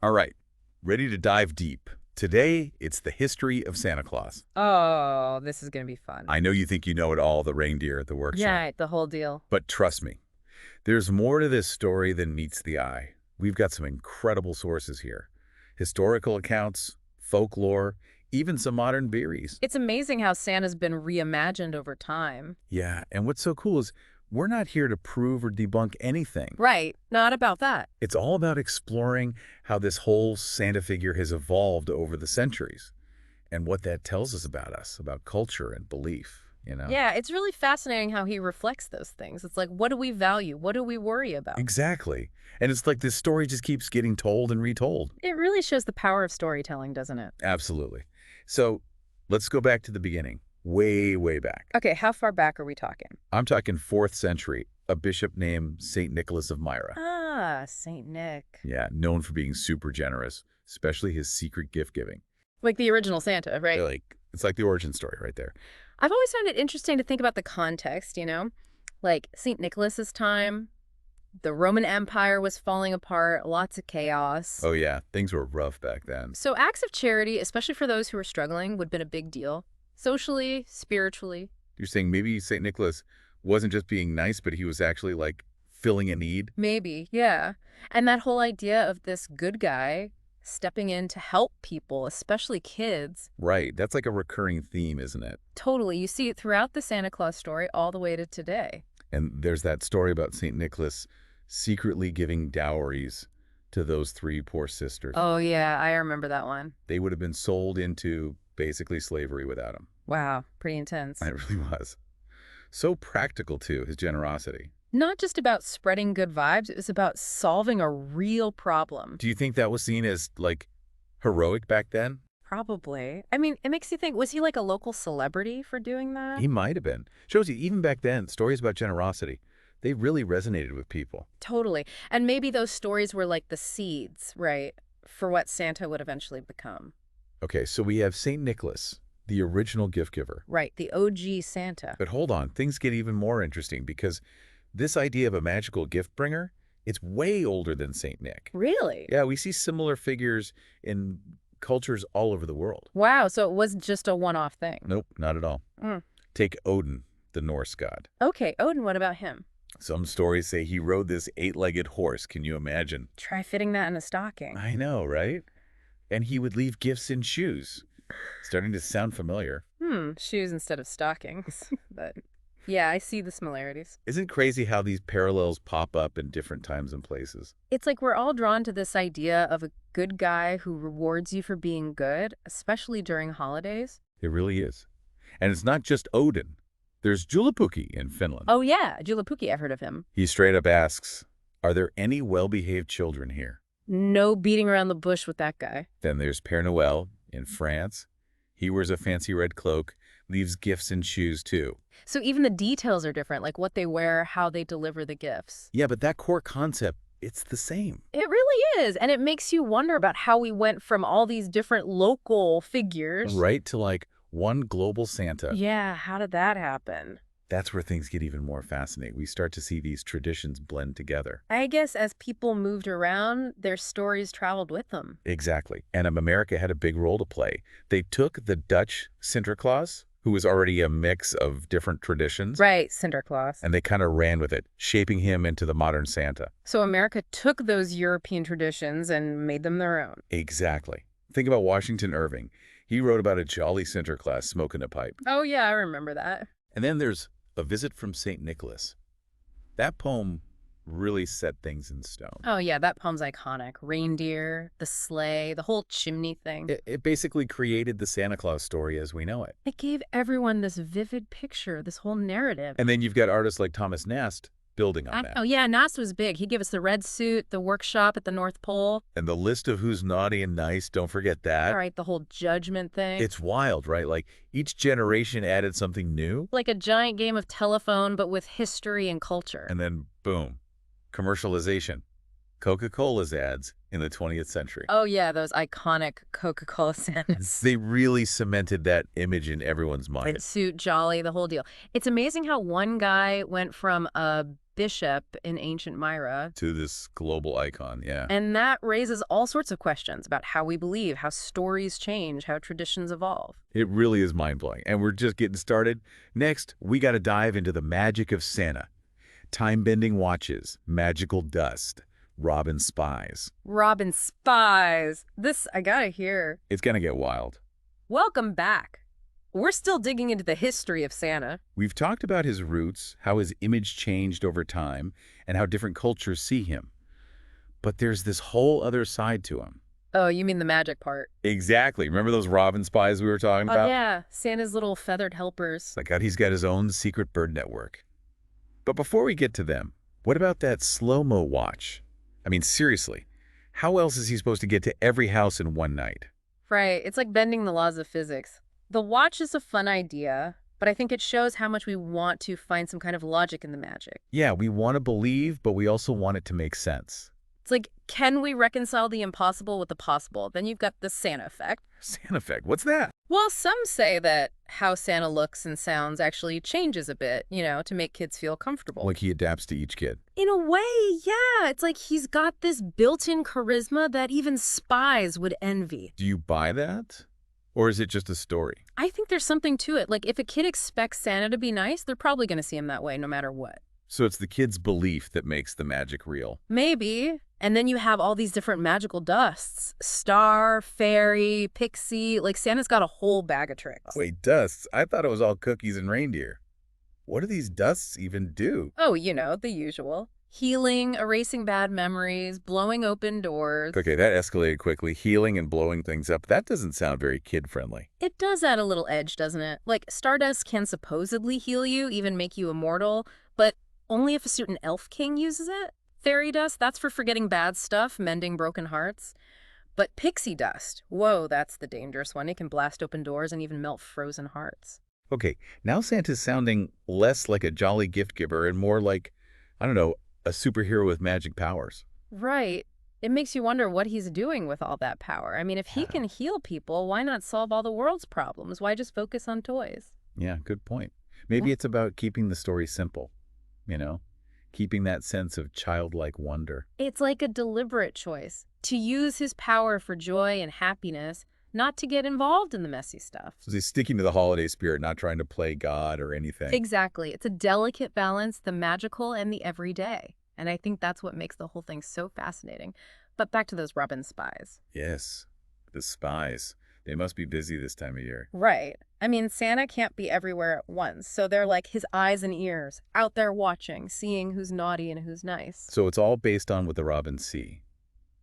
All right, ready to dive deep. Today, it's the history of Santa Claus. Oh, this is going to be fun. I know you think you know it all, the reindeer, the workshop. Yeah, the whole deal. But trust me, there's more to this story than meets the eye. We've got some incredible sources here. Historical accounts, folklore, even some modern theories. It's amazing how Santa's been reimagined over time. Yeah, and what's so cool is we're not here to prove or debunk anything. Right, not about that. It's all about exploring how this whole Santa figure has evolved over the centuries and what that tells us, about culture and belief. Yeah, it's really fascinating how he reflects those things. It's like, what do we value? What do we worry about? Exactly. And it's like this story just keeps getting told and retold. It really shows the power of storytelling, doesn't it? Absolutely. So let's go back to the beginning, way, way back. Okay, how far back are we talking? I'm talking 4th century, a bishop named St. Nicholas of Myra. Ah, Saint Nick. Yeah, known for being super generous, especially his secret gift giving. Like the original Santa, right? It's like the origin story right there. I've always found it interesting to think about the context, Like St. Nicholas's time, the Roman Empire was falling apart, lots of chaos. Oh yeah, things were rough back then. So acts of charity, especially for those who were struggling, would have been a big deal. Socially, spiritually. You're saying maybe St. Nicholas wasn't just being nice, but he was actually like filling a need? Maybe, yeah. And that whole idea of this good guy stepping in to help people, especially kids. Right, that's like a recurring theme, isn't it? Totally. You see it throughout the Santa Claus story all the way to today. And there's that story about St. Nicholas secretly giving dowries to those 3 poor sisters. Oh, yeah, I remember that one. They would have been sold into basically slavery without him. Wow, pretty intense. It really was. So practical, too, his generosity. Not just about spreading good vibes, it was about solving a real problem. Do you think that was seen as, like, heroic back then? Probably. I mean, it makes you think, was he like a local celebrity for doing that? He might have been. Shows you, even back then, stories about generosity, they really resonated with people. Totally. And maybe those stories were like the seeds, right, for what Santa would eventually become. Okay, so we have St. Nicholas, the original gift giver. Right, the OG Santa. But hold on, things get even more interesting because this idea of a magical gift bringer, it's way older than St. Nick. Really? Yeah, we see similar figures in cultures all over the world. Wow, so it wasn't just a one-off thing. Nope, not at all. Mm. Take Odin, the Norse god. Okay, Odin, what about him? Some stories say he rode this 8-legged horse. Can you imagine? Try fitting that in a stocking. I know, right? And he would leave gifts in shoes. Starting to sound familiar. Shoes instead of stockings. But yeah, I see the similarities. Isn't it crazy how these parallels pop up in different times and places? It's like we're all drawn to this idea of a good guy who rewards you for being good, especially during holidays. It really is. And it's not just Odin. There's Julipuki in Finland. Oh yeah, Julipuki, I've heard of him. He straight up asks, are there any well-behaved children here? No beating around the bush with that guy. Then there's Père Noël in France. He wears a fancy red cloak, leaves gifts in shoes too. So even the details are different, like what they wear, how they deliver the gifts. Yeah, but that core concept, it's the same. It really is. And it makes you wonder about how we went from all these different local figures. Right to like one global Santa. Yeah, how did that happen? That's where things get even more fascinating. We start to see these traditions blend together. I guess as people moved around, their stories traveled with them. Exactly. And America had a big role to play. They took the Dutch Sinterklaas, who was already a mix of different traditions. Right, Sinterklaas. And they kind of ran with it, shaping him into the modern Santa. So America took those European traditions and made them their own. Exactly. Think about Washington Irving. He wrote about a jolly Sinterklaas smoking a pipe. Oh yeah, I remember that. And then there's A Visit from St. Nicholas. That poem really set things in stone. Oh yeah, that poem's iconic. Reindeer, the sleigh, the whole chimney thing. It basically created the Santa Claus story as we know it. It gave everyone this vivid picture, this whole narrative. And then you've got artists like Thomas Nast building on that. Oh yeah, Nast was big. He gave us the red suit, the workshop at the North Pole. And the list of who's naughty and nice, don't forget that. All right, the whole judgment thing. It's wild, right? Like each generation added something new. Like a giant game of telephone, but with history and culture. And then, boom, commercialization. Coca-Cola's ads in the 20th century. Oh yeah, those iconic Coca-Cola Santas. They really cemented that image in everyone's mind. Red suit, jolly, the whole deal. It's amazing how one guy went from a bishop in ancient Myra. To this global icon, yeah. And that raises all sorts of questions about how we believe, how stories change, how traditions evolve. It really is mind-blowing, and we're just getting started. Next, we got to dive into the magic of Santa. Time-bending watches, magical dust, robin spies. Robin spies. This, I gotta hear. It's going to get wild. Welcome back. We're still digging into the history of Santa. We've talked about his roots, how his image changed over time, and how different cultures see him. But there's this whole other side to him. Oh, you mean the magic part? Exactly. Remember those robin spies we were talking Oh, about? yeah. Santa's little feathered helpers. Like how he's got his own secret bird network. But before we get to them, what about that slow-mo watch? I mean, seriously, how else is he supposed to get to every house in one night? Right. It's like bending the laws of physics. The watch is a fun idea, but I think it shows how much we want to find some kind of logic in the magic. Yeah, we want to believe, but we also want it to make sense. It's like, can we reconcile the impossible with the possible? Then you've got the Santa effect. Santa effect, what's that? Well, some say that how Santa looks and sounds actually changes a bit, to make kids feel comfortable. Like he adapts to each kid. In a way, yeah. It's like he's got this built-in charisma that even spies would envy. Do you buy that? Or is it just a story? I think there's something to it. Like, if a kid expects Santa to be nice, they're probably going to see him that way no matter what. So it's the kid's belief that makes the magic real. Maybe. And then you have all these different magical dusts. Star, fairy, pixie. Like, Santa's got a whole bag of tricks. Wait, dusts? I thought it was all cookies and reindeer. What do these dusts even do? Oh, the usual. Healing, erasing bad memories, blowing open doors. Okay, that escalated quickly. Healing and blowing things up. That doesn't sound very kid-friendly. It does add a little edge, doesn't it? Like, stardust can supposedly heal you, even make you immortal, but only if a certain elf king uses it. Fairy dust, that's for forgetting bad stuff, mending broken hearts. But pixie dust, whoa, that's the dangerous one. It can blast open doors and even melt frozen hearts. Okay, now Santa's sounding less like a jolly gift giver and more like, I don't know, a superhero with magic powers. Right. It makes you wonder what he's doing with all that power. I mean, if he can heal people, why not solve all the world's problems? Why just focus on toys? Yeah, good point. Maybe it's about keeping the story simple, keeping that sense of childlike wonder. It's like a deliberate choice to use his power for joy and happiness, not to get involved in the messy stuff. So he's sticking to the holiday spirit, not trying to play God or anything. Exactly. It's a delicate balance, the magical and the everyday. And I think that's what makes the whole thing so fascinating. But back to those robin spies. Yes, the spies. They must be busy this time of year. Right. I mean, Santa can't be everywhere at once. So they're like his eyes and ears, out there watching, seeing who's naughty and who's nice. So it's all based on what the robins see.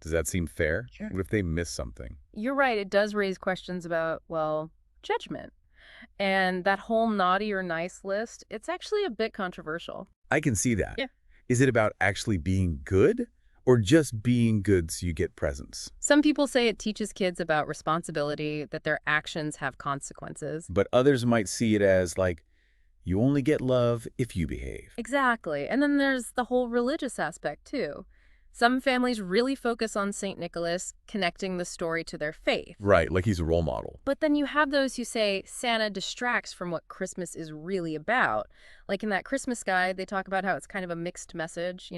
Does that seem fair? Sure. What if they miss something? You're right. It does raise questions about, judgment. And that whole naughty or nice list, it's actually a bit controversial. I can see that. Yeah. Is it about actually being good or just being good so you get presents? Some people say it teaches kids about responsibility, that their actions have consequences. But others might see it as like, you only get love if you behave. Exactly. And then there's the whole religious aspect, too. Some families really focus on St. Nicholas, connecting the story to their faith. Right, like he's a role model. But then you have those who say Santa distracts from what Christmas is really about. Like in that Christmas guide, they talk about how it's kind of a mixed message,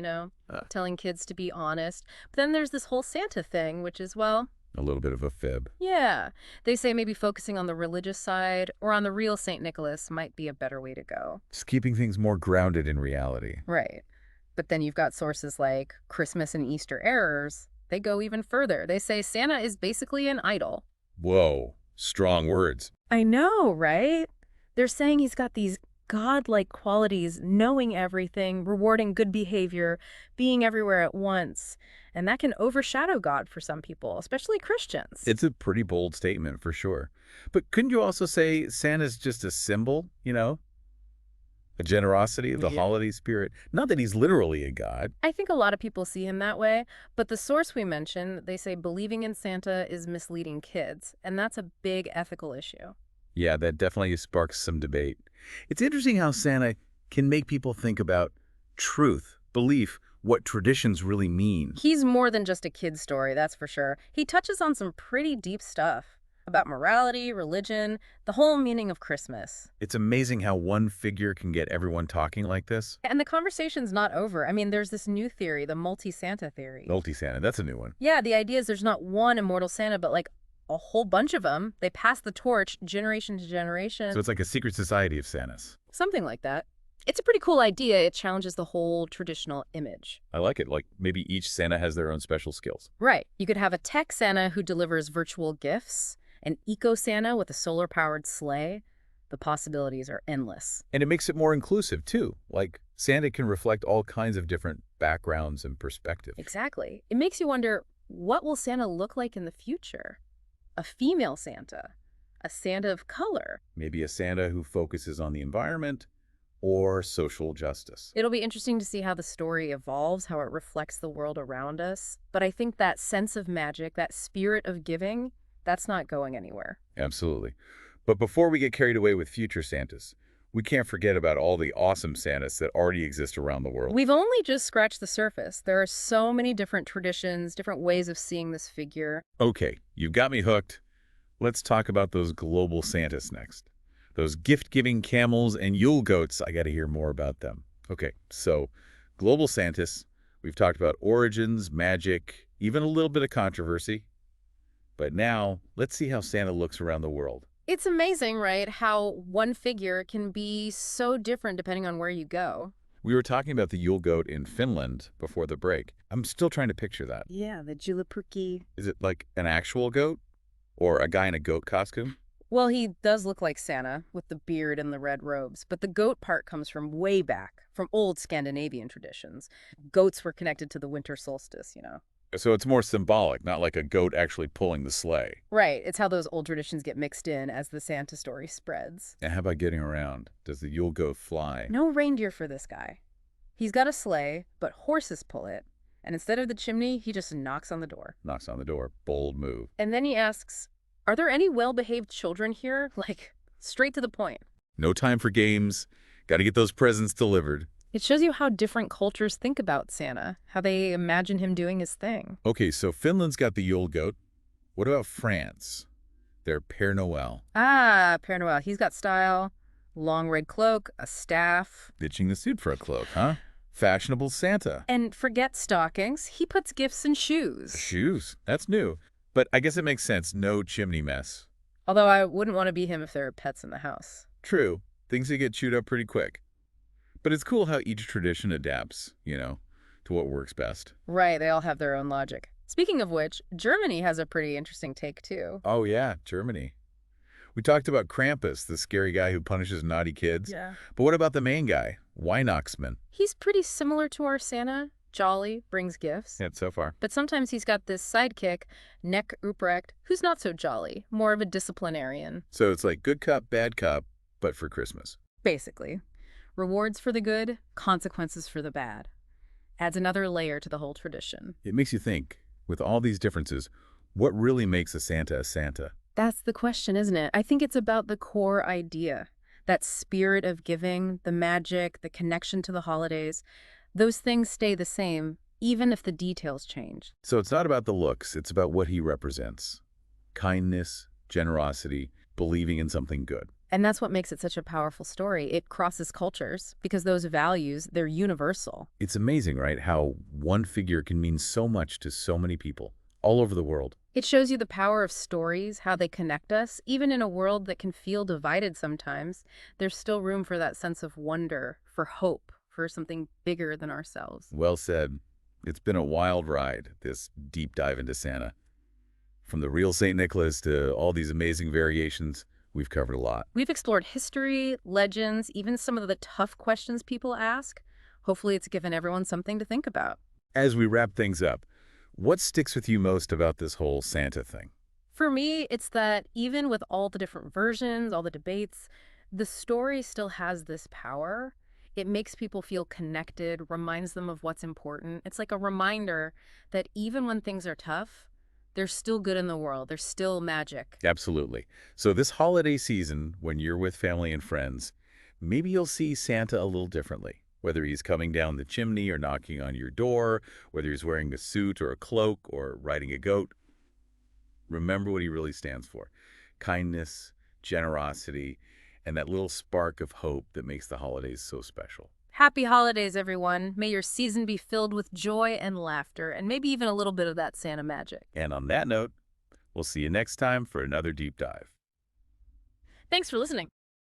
telling kids to be honest. But then there's this whole Santa thing, which is, a little bit of a fib. Yeah. They say maybe focusing on the religious side or on the real St. Nicholas might be a better way to go. Just keeping things more grounded in reality. Right. But then you've got sources like Christmas and Easter Errors. They go even further. They say Santa is basically an idol. Whoa, strong words. I know, right? They're saying he's got these godlike qualities, knowing everything, rewarding good behavior, being everywhere at once. And that can overshadow God for some people, especially Christians. It's a pretty bold statement for sure. But couldn't you also say Santa's just a symbol, a generosity of the holiday spirit? Not that he's literally a god. I think a lot of people see him that way, but the source we mentioned, they say believing in Santa is misleading kids, and that's a big ethical issue. Yeah, that definitely sparks some debate. It's interesting how Santa can make people think about truth, belief, what traditions really mean. He's more than just a kid's story, that's for sure. He touches on some pretty deep stuff. about morality, religion, the whole meaning of Christmas. It's amazing how one figure can get everyone talking like this. And the conversation's not over. I mean, there's this new theory, the multi-Santa theory. Multi-Santa, that's a new one. Yeah, the idea is there's not one immortal Santa, but like a whole bunch of them. They pass the torch generation to generation. So it's like a secret society of Santas. Something like that. It's a pretty cool idea. It challenges the whole traditional image. I like it. Like maybe each Santa has their own special skills. Right. You could have a tech Santa who delivers virtual gifts, an eco Santa with a solar-powered sleigh. The possibilities are endless. And it makes it more inclusive, too. Like, Santa can reflect all kinds of different backgrounds and perspectives. Exactly. It makes you wonder, what will Santa look like in the future? A female Santa? A Santa of color? Maybe a Santa who focuses on the environment or social justice. It'll be interesting to see how the story evolves, how it reflects the world around us. But I think that sense of magic, that spirit of giving, that's not going anywhere. Absolutely. But before we get carried away with future Santas, we can't forget about all the awesome Santas that already exist around the world. We've only just scratched the surface. There are so many different traditions, different ways of seeing this figure. Okay, you've got me hooked. Let's talk about those global Santas next. Those gift-giving camels and Yule goats, I got to hear more about them. Okay, so global Santas, we've talked about origins, magic, even a little bit of controversy. But now, let's see how Santa looks around the world. It's amazing, right, how one figure can be so different depending on where you go. We were talking about the Yule goat in Finland before the break. I'm still trying to picture that. Yeah, the Julipurki. Is it like an actual goat? Or a guy in a goat costume? Well, he does look like Santa with the beard and the red robes, but the goat part comes from way back, from old Scandinavian traditions. Goats were connected to the winter solstice, you know. So it's more symbolic, not like a goat actually pulling the sleigh. Right, it's how those old traditions get mixed in as the Santa story spreads. And how about getting around? Does the Yule goat fly? No reindeer for this guy. He's got a sleigh, but horses pull it. And instead of the chimney, he just knocks on the door. Knocks on the door. Bold move. And then he asks, are there any well-behaved children here? Like, straight to the point. No time for games. Got to get those presents delivered. It shows you how different cultures think about Santa, how they imagine him doing his thing. Okay, so Finland's got the Yule goat. What about France? Their Père Noël. Ah, Père Noël. He's got style. Long red cloak, a staff. Ditching the suit for a cloak, huh? Fashionable Santa. And forget stockings. He puts gifts in shoes. Shoes. That's new. But I guess it makes sense. No chimney mess. Although I wouldn't want to be him if there are pets in the house. True. Things that get chewed up pretty quick. But it's cool how each tradition adapts, to what works best. Right, they all have their own logic. Speaking of which, Germany has a pretty interesting take, too. Oh, yeah, Germany. We talked about Krampus, the scary guy who punishes naughty kids. Yeah. But what about the main guy, Weihnachtsmann? He's pretty similar to our Santa. Jolly, brings gifts. Yeah, so far. But sometimes he's got this sidekick, Neck Uprecht, who's not so jolly, more of a disciplinarian. So it's like good cop, bad cop, but for Christmas. Basically. Rewards for the good, consequences for the bad. Adds another layer to the whole tradition. It makes you think, with all these differences, what really makes a Santa? That's the question, isn't it? I think it's about the core idea. That spirit of giving, the magic, the connection to the holidays. Those things stay the same, even if the details change. So it's not about the looks, it's about what he represents. Kindness, generosity, believing in something good. And that's what makes it such a powerful story. It crosses cultures because those values, they're universal. It's amazing, right, how one figure can mean so much to so many people all over the world. It shows you the power of stories, how they connect us. Even in a world that can feel divided sometimes, there's still room for that sense of wonder, for hope, for something bigger than ourselves. Well said. It's been a wild ride, this deep dive into Santa. From the real St. Nicholas to all these amazing variations, we've covered a lot. We've explored history, legends, even some of the tough questions people ask. Hopefully it's given everyone something to think about. As we wrap things up, what sticks with you most about this whole Santa thing? For me, it's that even with all the different versions, all the debates, the story still has this power. It makes people feel connected, reminds them of what's important. It's like a reminder that even when things are tough, there's still good in the world. There's still magic. Absolutely. So this holiday season, when you're with family and friends, maybe you'll see Santa a little differently. Whether he's coming down the chimney or knocking on your door, whether he's wearing a suit or a cloak or riding a goat. Remember what he really stands for. Kindness, generosity, and that little spark of hope that makes the holidays so special. Happy holidays, everyone. May your season be filled with joy and laughter, and maybe even a little bit of that Santa magic. And on that note, we'll see you next time for another deep dive. Thanks for listening.